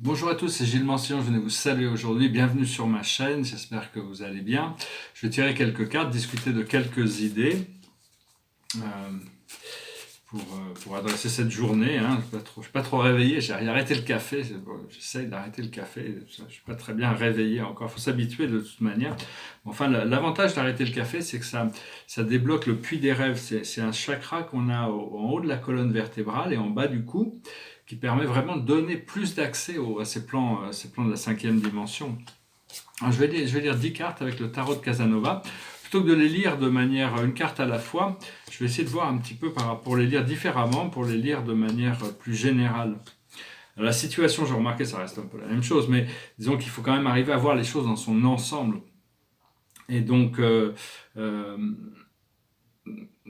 Bonjour à tous, c'est Gilles Mancian, je venais vous saluer aujourd'hui, bienvenue sur ma chaîne, j'espère que vous allez bien. Je vais tirer quelques cartes, discuter de quelques idées euh, pour adresser cette journée. Hein. Je suis pas trop réveillé, j'ai arrêté le café, j'essaye d'arrêter le café, je ne suis pas très bien réveillé encore, il faut s'habituer de toute manière. Enfin, l'avantage d'arrêter le café, c'est que ça débloque le puits des rêves, c'est un chakra qu'on a en haut de la colonne vertébrale et en bas du cou, qui permet vraiment de donner plus d'accès à ces plans de la cinquième dimension. Alors, je vais lire 10 cartes avec le tarot de Casanova. Plutôt que de les lire de manière une carte à la fois, je vais essayer de voir un petit peu pour les lire différemment, pour les lire de manière plus générale. Alors, la situation, j'ai remarqué, ça reste un peu la même chose, mais disons qu'il faut quand même arriver à voir les choses dans son ensemble. Et donc, euh,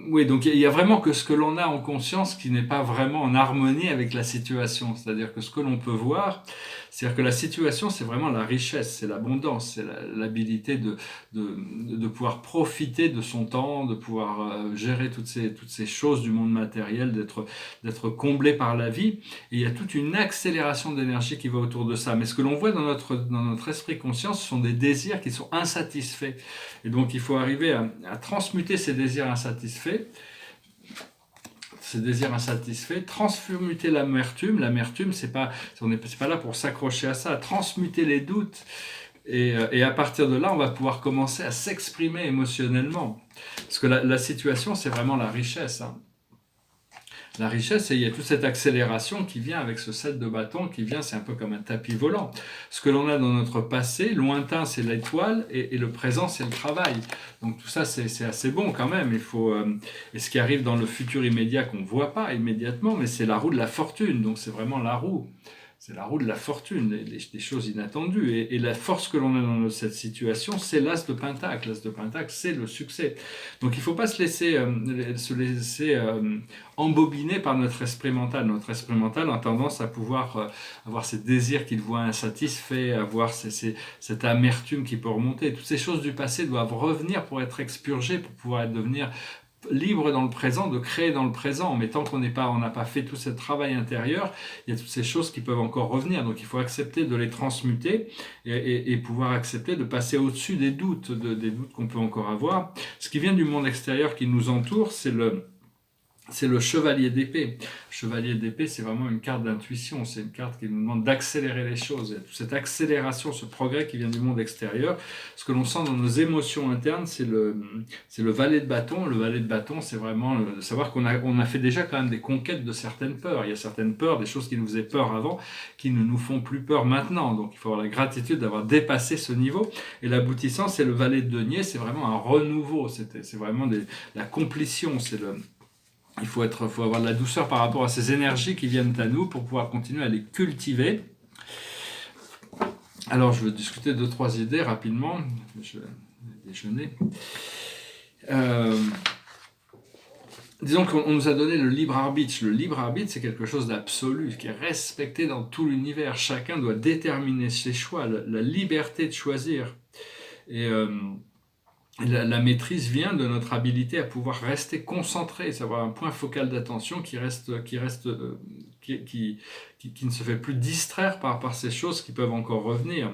oui, donc il y a vraiment que ce que l'on a en conscience qui n'est pas vraiment en harmonie avec la situation. C'est-à-dire que ce que l'on peut voir, c'est-à-dire que la situation, c'est vraiment la richesse, c'est l'abondance, c'est l'habilité de pouvoir profiter de son temps, de pouvoir gérer toutes ces choses du monde matériel, d'être comblé par la vie. Et il y a toute une accélération d'énergie qui va autour de ça. Mais ce que l'on voit dans notre esprit conscient, ce sont des désirs qui sont insatisfaits. Et donc il faut arriver à transmuter ces désirs insatisfaits, transmuter l'amertume. L'amertume, c'est pas là pour s'accrocher à ça, transmuter les doutes. Et à partir de là, on va pouvoir commencer à s'exprimer émotionnellement. Parce que la situation, c'est vraiment la richesse. Hein. La richesse, et il y a toute cette accélération qui vient avec ce set de bâtons, qui vient, c'est un peu comme un tapis volant. Ce que l'on a dans notre passé, lointain, c'est l'étoile, et le présent, c'est le travail. Donc tout ça, c'est assez bon quand même. Et ce qui arrive dans le futur immédiat qu'on ne voit pas immédiatement, mais c'est la roue de la fortune. Donc c'est vraiment la roue. C'est la roue de la fortune, des choses inattendues. Et la force que l'on a dans cette situation, c'est l'as de Pentacle. L'as de Pentacle, c'est le succès. Donc il ne faut pas se laisser embobiner par notre esprit mental. Notre esprit mental a tendance à pouvoir avoir ces désirs qu'il voit insatisfaits, avoir cette amertume qui peut remonter. Toutes ces choses du passé doivent revenir pour être expurgées, pour pouvoir devenir libre dans le présent, de créer dans le présent. Mais tant qu'on n'a pas fait tout ce travail intérieur, il y a toutes ces choses qui peuvent encore revenir. Donc il faut accepter de les transmuter et pouvoir accepter de passer au-dessus des doutes, des doutes qu'on peut encore avoir. Ce qui vient du monde extérieur qui nous entoure, c'est le chevalier d'épée. Chevalier d'épée, c'est vraiment une carte d'intuition. C'est une carte qui nous demande d'accélérer les choses. Il y a toute cette accélération, ce progrès qui vient du monde extérieur. Ce que l'on sent dans nos émotions internes, c'est le valet de bâton. Le valet de bâton, c'est vraiment savoir qu'on a fait déjà quand même des conquêtes de certaines peurs. Il y a certaines peurs, des choses qui nous faisaient peur avant, qui ne nous font plus peur maintenant. Donc il faut avoir la gratitude d'avoir dépassé ce niveau. Et l'aboutissant, c'est le valet de denier. C'est vraiment un renouveau. C'est vraiment la complétion. Il faut avoir de la douceur par rapport à ces énergies qui viennent à nous pour pouvoir continuer à les cultiver. Alors, je vais discuter deux, trois idées rapidement. Je vais déjeuner. Disons qu'on nous a donné le libre arbitre. Le libre arbitre, c'est quelque chose d'absolu, qui est respecté dans tout l'univers. Chacun doit déterminer ses choix, la liberté de choisir. Et la maîtrise vient de notre habilité à pouvoir rester concentré, savoir un point focal d'attention qui ne se fait plus distraire par ces choses qui peuvent encore revenir.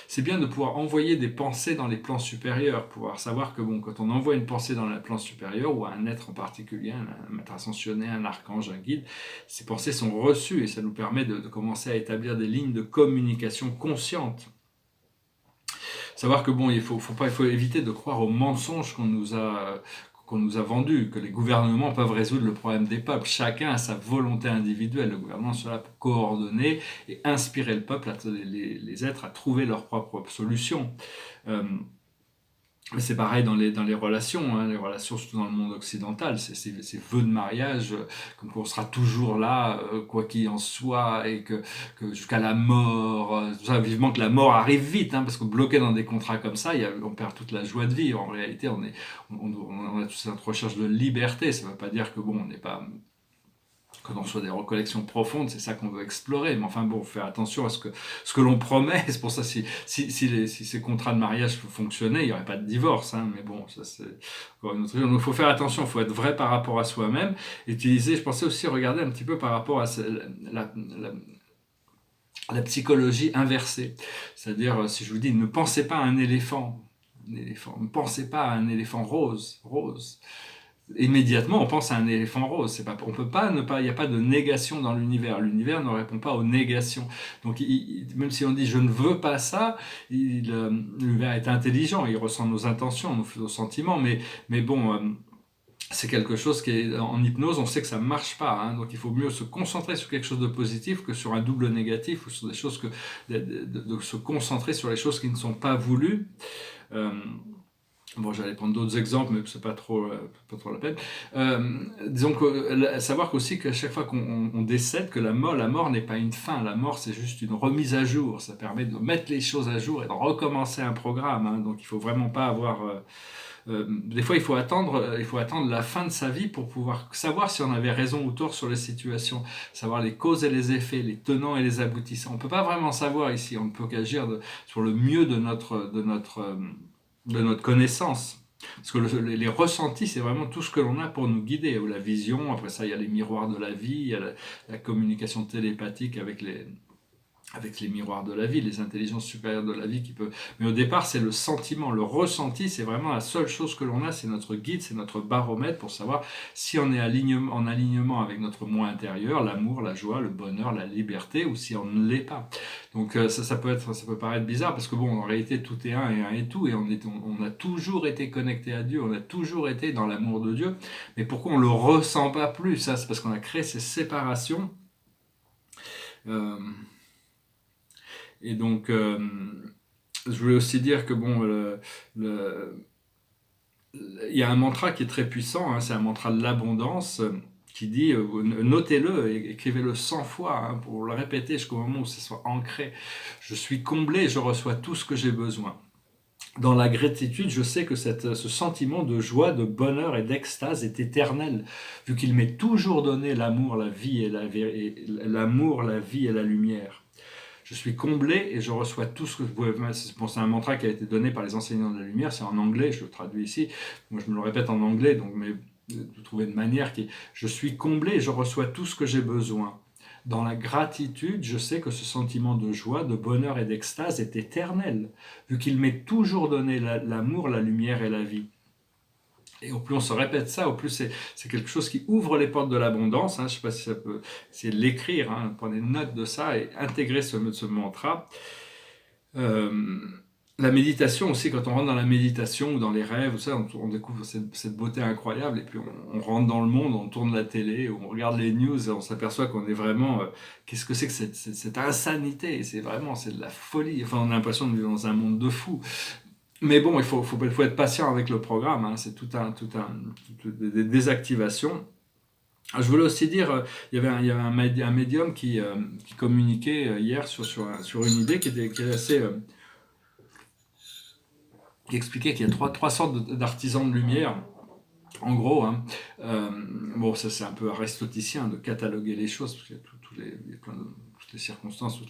C'est bien de pouvoir envoyer des pensées dans les plans supérieurs, pouvoir savoir que bon, quand on envoie une pensée dans le plan supérieur ou à un être en particulier, un maître ascensionné, un archange, un guide, ces pensées sont reçues et ça nous permet de commencer à établir des lignes de communication conscientes. Savoir que bon, il faut éviter de croire aux mensonges qu'on nous a vendus, que les gouvernements peuvent résoudre le problème des peuples. Chacun a sa volonté individuelle. Le gouvernement sera là pour coordonner et inspirer le peuple, les êtres à trouver leur propre solution. Mais c'est pareil dans les relations, hein, les relations surtout dans le monde occidental, ces vœux de mariage, comme on sera toujours là, quoi qu'il en soit, et que jusqu'à la mort, ça, vivement que la mort arrive vite, hein, parce que bloqué dans des contrats comme ça, on perd toute la joie de vivre. En réalité, on a toute cette recherche de liberté. Ça ne veut pas dire que bon, on n'est pas quand on soit des recollections profondes, c'est ça qu'on veut explorer. Mais enfin bon, faire attention à ce que l'on promet. C'est pour ça si ces contrats de mariage fonctionnaient, il n'y aurait pas de divorce. Hein, mais bon, ça c'est encore une autre chose. Donc il faut faire attention, il faut être vrai par rapport à soi-même. Je pensais aussi regarder un petit peu par rapport à la psychologie inversée. C'est-à-dire, si je vous dis, ne pensez pas à un éléphant, ne pensez pas à un éléphant rose. Immédiatement, on pense à un éléphant rose. C'est pas, on peut pas ne pas, il n'y a pas de négation dans l'univers. L'univers ne répond pas aux négations. Donc, même si on dit je ne veux pas ça, l'univers est intelligent, il ressent nos intentions, nos sentiments, mais bon, c'est quelque chose qui est en hypnose, on sait que ça marche pas, hein, donc il faut mieux se concentrer sur quelque chose de positif que sur un double négatif ou sur des choses de se concentrer sur les choses qui ne sont pas voulues. Euh, Bon, j'allais prendre d'autres exemples, mais c'est pas trop la peine. Disons que savoir qu'aussi qu'à chaque fois qu'on décède, que la mort n'est pas une fin. La mort, c'est juste une remise à jour. Ça permet de mettre les choses à jour et de recommencer un programme. Hein. Donc, il faut vraiment pas avoir. Des fois, il faut attendre la fin de sa vie pour pouvoir savoir si on avait raison ou tort sur les situations, savoir les causes et les effets, les tenants et les aboutissants. On peut pas vraiment savoir ici. On ne peut qu'agir sur le mieux de notre connaissance. Parce que les ressentis, c'est vraiment tout ce que l'on a pour nous guider. Ou la vision, après ça, il y a les miroirs de la vie, il y a la communication télépathique avec les miroirs de la vie, les intelligences supérieures de la vie qui peut. Mais au départ, c'est le sentiment, le ressenti, c'est vraiment la seule chose que l'on a, c'est notre guide, c'est notre baromètre pour savoir si on est en alignement avec notre moi intérieur, l'amour, la joie, le bonheur, la liberté, ou si on ne l'est pas. Donc ça peut paraître bizarre parce que bon, en réalité, tout est un et tout, et on a toujours été connecté à Dieu, on a toujours été dans l'amour de Dieu. Mais pourquoi on le ressent pas plus? Ça, c'est parce qu'on a créé ces séparations. Et donc, je voulais aussi dire que bon, il y a un mantra qui est très puissant, hein, c'est un mantra de l'abondance qui dit, notez-le, écrivez-le 100 fois hein, pour le répéter jusqu'au moment où ça soit ancré. Je suis comblé, je reçois tout ce que j'ai besoin. Dans la gratitude, je sais que ce sentiment de joie, de bonheur et d'extase est éternel, vu qu'il m'est toujours donné l'amour, la vie et l'amour, la vie et la lumière. Je suis comblé et je reçois tout ce que je pouvais. C'est un mantra qui a été donné par les enseignants de la lumière, c'est en anglais, je le traduis ici. Moi, je me le répète en anglais, donc, mais de trouver une manière qui. Je suis comblé et je reçois tout ce que j'ai besoin. Dans la gratitude, je sais que ce sentiment de joie, de bonheur et d'extase est éternel, vu qu'il m'est toujours donné l'amour, la lumière et la vie. Et au plus on se répète ça, au plus c'est quelque chose qui ouvre les portes de l'abondance. Hein. Je ne sais pas si ça peut essayer de l'écrire, hein. Prenez note de ça et intégrez ce mantra. La méditation aussi, quand on rentre dans la méditation ou dans les rêves, on découvre cette beauté incroyable et puis on rentre dans le monde, on tourne la télé, on regarde les news et on s'aperçoit qu'on est vraiment... qu'est-ce que c'est que cette insanité? C'est de la folie. Enfin, on a l'impression de vivre dans un monde de fous. Mais bon, il faut être patient avec le programme, hein. C'est des désactivations. Je voulais aussi dire, il y avait un médium qui communiquait hier sur une idée qui est assez... qui expliquait qu'il y a trois sortes d'artisans de lumière. En gros, hein, bon, ça c'est un peu aristotélicien de cataloguer les choses, parce qu'il y a toutes les circonstances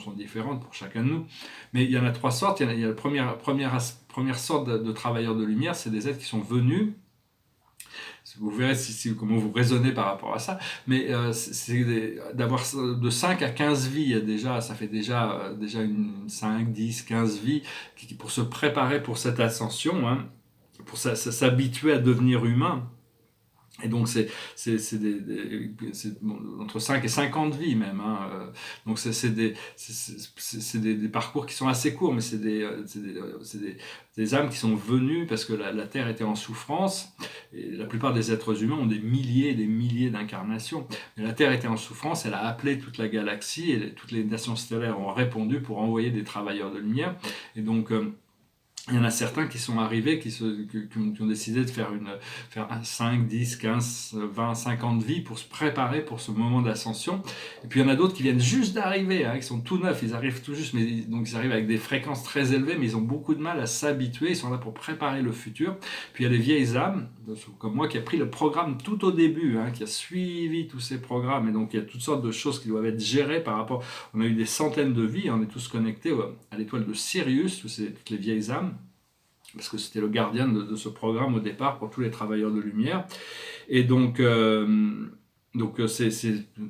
sont différentes pour chacun de nous. Mais il y en a trois sortes. Il y a la première sorte de travailleurs de lumière, c'est des êtres qui sont venus. Vous verrez comment vous raisonnez par rapport à ça. Mais c'est d'avoir de 5 à 15 vies, ça fait déjà une 5, 10, 15 vies pour se préparer pour cette ascension, hein, pour s'habituer à devenir humain. Et donc c'est entre 5 et 50 vies même. Hein. Donc c'est des parcours qui sont assez courts, mais c'est des âmes qui sont venues parce que la Terre était en souffrance. Et la plupart des êtres humains ont des milliers et des milliers d'incarnations. Mais la Terre était en souffrance, elle a appelé toute la galaxie et toutes les nations stellaires ont répondu pour envoyer des travailleurs de lumière. Et donc... il y en a certains qui sont arrivés, qui ont décidé de faire 5, 10, 15, 20, 50 vies pour se préparer pour ce moment d'ascension. Et puis il y en a d'autres qui viennent juste d'arriver, hein, qui sont tout neufs, ils arrivent tout juste, mais donc ils arrivent avec des fréquences très élevées, mais ils ont beaucoup de mal à s'habituer, ils sont là pour préparer le futur. Puis il y a les vieilles âmes, comme moi, qui a pris le programme tout au début, hein, qui a suivi tous ces programmes, et donc il y a toutes sortes de choses qui doivent être gérées par rapport... On a eu des centaines de vies, on est tous connectés à l'étoile de Sirius, toutes les vieilles âmes, parce que c'était le gardien de ce programme au départ pour tous les travailleurs de lumière. Et donc, Donc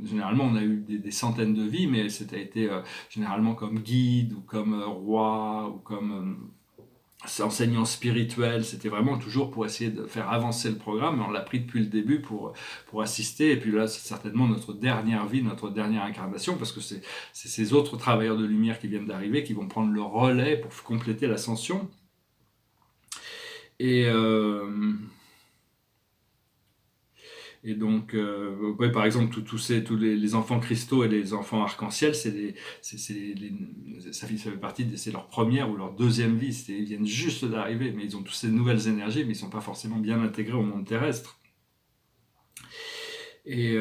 généralement on a eu des centaines de vies, mais c'était été généralement comme guide ou comme roi ou comme enseignant spirituel. C'était vraiment toujours pour essayer de faire avancer le programme, mais on l'a pris depuis le début pour assister. Et puis là, c'est certainement notre dernière vie, notre dernière incarnation, parce que c'est ces autres travailleurs de lumière qui viennent d'arriver, qui vont prendre le relais pour compléter l'ascension. Et donc, ouais, par exemple, tous les enfants cristaux et les enfants arc-en-ciel, ça fait partie c'est leur première ou leur deuxième vie. Ils viennent juste d'arriver, mais ils ont toutes ces nouvelles énergies, mais ils ne sont pas forcément bien intégrés au monde terrestre. Et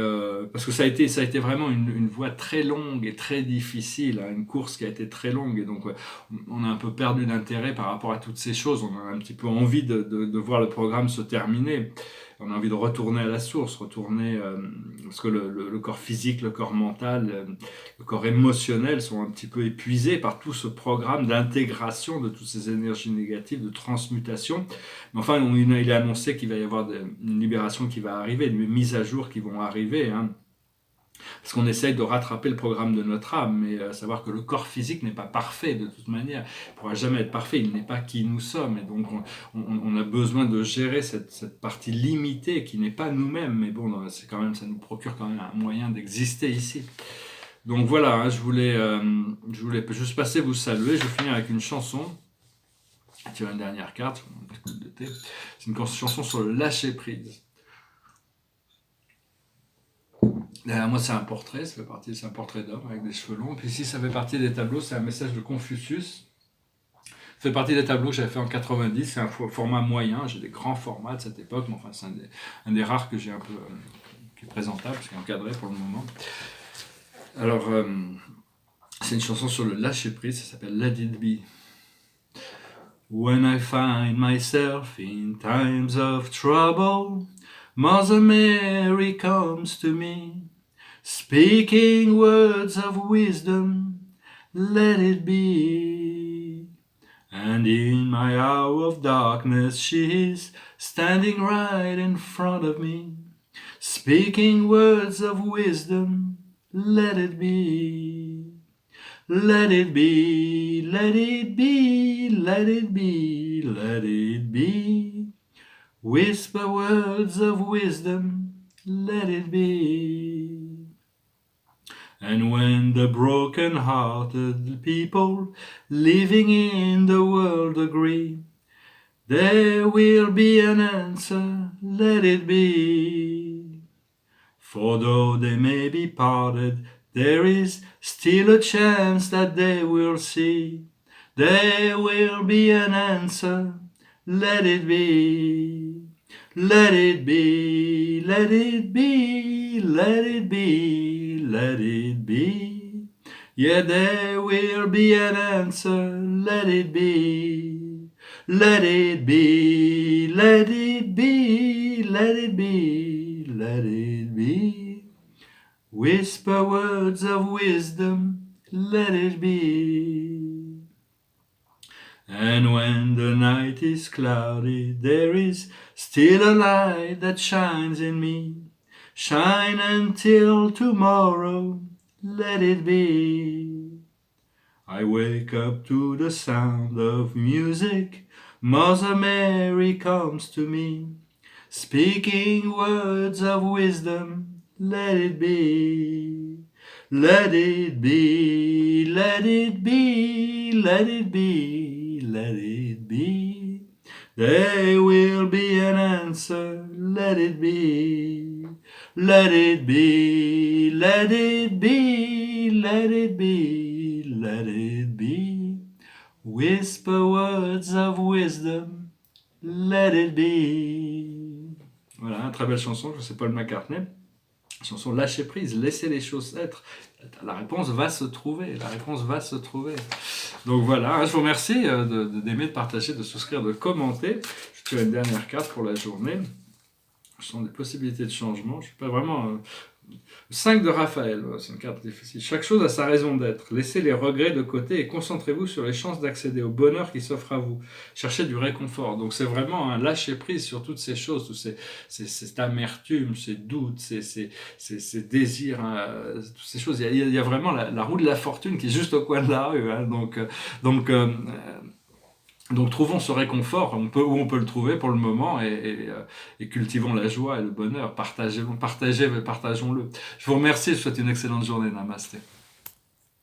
parce que ça a été vraiment une voie très longue et très difficile, hein, une course qui a été très longue, et donc ouais, on a un peu perdu d'intérêt par rapport à toutes ces choses. On a un petit peu envie de voir le programme se terminer. On a envie de retourner à la source, parce que le corps physique, le corps mental, le corps émotionnel sont un petit peu épuisés par tout ce programme d'intégration de toutes ces énergies négatives, de transmutation. Mais enfin, il est annoncé qu'il va y avoir une libération qui va arriver, des mises à jour qui vont arriver, hein. Parce qu'on essaye de rattraper le programme de notre âme, mais savoir que le corps physique n'est pas parfait de toute manière. Il ne pourra jamais être parfait, il n'est pas qui nous sommes. Et donc on a besoin de gérer cette partie limitée qui n'est pas nous-mêmes. Mais bon, ça nous procure quand même un moyen d'exister ici. Donc voilà, hein, je voulais juste passer vous saluer. Je vais finir avec une chanson. Je tire une dernière carte, c'est une chanson sur le lâcher-prise. Derrière moi, c'est un portrait, c'est un portrait d'homme avec des cheveux longs. Puis ici, ça fait partie des tableaux, c'est un message de Confucius. Ça fait partie des tableaux que j'avais fait en 90, c'est un format moyen, j'ai des grands formats de cette époque, mais enfin, c'est un des rares que j'ai un peu, qui est présentable, qui est encadré pour le moment. Alors, c'est une chanson sur le lâcher-prise, ça s'appelle Let It Be. When I find myself in times of trouble, Mother Mary comes to me, speaking words of wisdom, let it be. And in my hour of darkness she is standing right in front of me, speaking words of wisdom, let it be. Let it be, let it be, let it be, let it be. Whisper words of wisdom, let it be. And when the broken-hearted people living in the world agree, there will be an answer, let it be. For though they may be parted, there is still a chance that they will see. There will be an answer, let it be. Let it be, let it be, let it be, let it be. Yeah, there will be an answer, let it be. Let it be, let it be, let it be, let it be. Whisper words of wisdom, let it be. And when the night is cloudy, there is still a light that shines in me. Shine until tomorrow, let it be. I wake up to the sound of music. Mother Mary comes to me, speaking words of wisdom, let it be. Let it be, let it be, let it be, let it be. There will be an answer, let it be. Let it be, let it be, let it be, let it be. Whisper words of wisdom, let it be. Voilà, très belle chanson, c'est Paul McCartney. Chanson lâcher prise, laisser les choses être. La réponse va se trouver, la réponse va se trouver. Donc voilà, je vous remercie d'aimer, de partager, de souscrire, de commenter. Je tire une dernière carte pour la journée. Ce sont des possibilités de changement. Je ne suis pas vraiment 5 de Raphaël, c'est une carte difficile. Chaque chose a sa raison d'être. Laissez les regrets de côté et concentrez-vous sur les chances d'accéder au bonheur qui s'offre à vous. Cherchez du réconfort. Donc c'est vraiment un lâcher prise sur toutes ces choses, cette amertume, ces doutes, ces désirs, toutes ces choses. Il y a vraiment la roue de la fortune qui est juste au coin de la rue. Hein. Donc, euh, donc trouvons ce réconfort, où on peut le trouver pour le moment, et cultivons la joie et le bonheur. Partageons-le. Je vous remercie, je vous souhaite une excellente journée. Namasté.